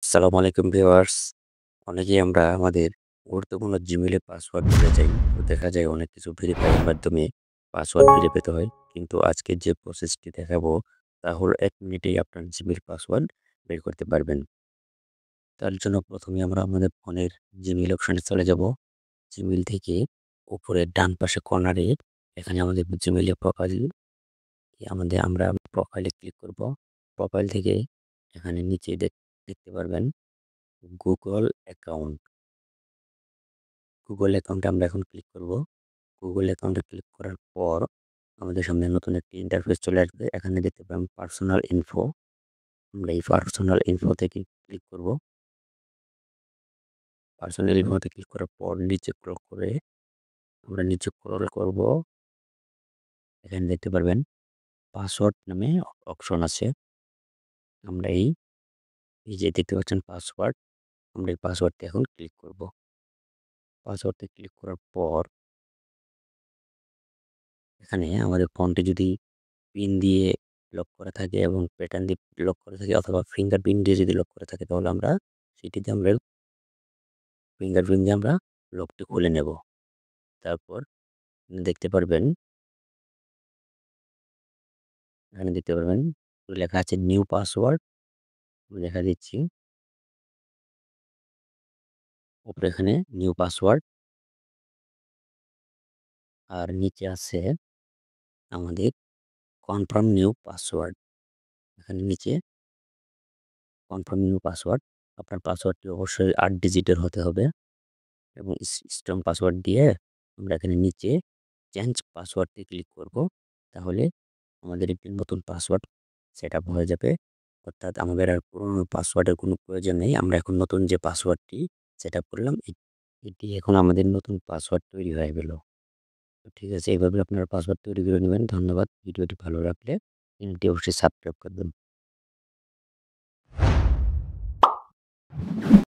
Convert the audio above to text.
আসসালামু আলাইকুম ভিউয়ার্স। অনেকেই আমরা আমাদের গুরুত্বপূর্ণ জিমেইলের পাসওয়ার্ড ভুলে যাই। তো দেখা যায় অনেক কিছু ভেরিফাই এর মাধ্যমে পাসওয়ার্ড ফিরে পেতে হয়। কিন্তু আজকে যে প্রসেসটি দেখাবো তা হলো ১ মিনিটেই আপনার জিমেইল পাসওয়ার্ড বের করতে পারবেন। তার জন্য ১ম এ আমরা আমাদের ফোনের জিমেইল অপশনে চলে যাব। জিমেইল থেকে উপরের ডান পাশে কর্নারে এখানে আমাদের জিমেইলের প্রোফাইল আমরা প্রোফাইলে ক্লিক করব। প্রোফাইল থেকে এখানে নিচে দেখতে পারবেন গুগল অ্যাকাউন্ট। গুগল অ্যাকাউন্টে আমরা এখন ক্লিক করব। গুগল অ্যাকাউন্টে ক্লিক করার পর আমাদের সামনে নতুন একটি ইন্টারফেস চলে আসবে। এখানে দেখতে পাবেন পার্সোনাল ইনফো। আমরা এই পার্সোনাল ইনফো থেকে ক্লিক করব। পার্সোনাল ইনফোতে ক্লিক করার পর নিচে স্ক্রল করে আমরা নিচে স্ক্রল করব। এখানে দেখতে পারবেন পাসওয়ার্ড নামে অপশন আছে। আমরা এই যে দেখতে পাচ্ছেন পাসওয়ার্ড, আমরা এই পাসওয়ার্ডটি এখন ক্লিক করব। পাসওয়ার্ডে ক্লিক করার পর এখানে আমাদের ফোনটি যদি পিন দিয়ে লক করা থাকে এবং প্যাটার্ন দিয়ে লক করা থাকে অথবা ফিঙ্গারপ্রিন্ট দিয়ে যদি লক করা থাকে তাহলে আমরা ফিঙ্গারপ্রিন্ট দিয়ে আমরা লকটি খুলে নেব। তারপর দেখতে পারবেন এখানে দেখতে পারবেন লেখা আছে নিউ পাসওয়ার্ড। দেখা দিচ্ছি উপরে এখানে নিউ পাসওয়ার্ড আর নিচে আছে আমাদের কনফার্ম নিউ পাসওয়ার্ড। এখানে নিচে কনফার্ম নিউ পাসওয়ার্ড, আপনার পাসওয়ার্ডটি অবশ্যই ৮ ডিজিটের হতে হবে এবং স্ট্রং পাসওয়ার্ড দিয়ে আমরা এখানে নিচে চেঞ্জ পাসওয়ার্ডটি ক্লিক করব। তাহলে আমাদের একটি নতুন পাসওয়ার্ড সেট আপ হয়ে যাবে। অর্থাৎ আমাদের আর পুরনো পাসওয়ার্ডের কোনো প্রয়োজন নেই। আমরা এখন নতুন যে পাসওয়ার্ডটি সেট আপ করলাম এটি এখন আমাদের নতুন পাসওয়ার্ড তৈরি হয়ে গেল। তো ঠিক আছে, এইভাবে আপনারা পাসওয়ার্ড তৈরি করে নেবেন। ধন্যবাদ। ভিডিওটি ভালো লাগলে চ্যানেলটি অবশ্যই সাবস্ক্রাইব করবেন।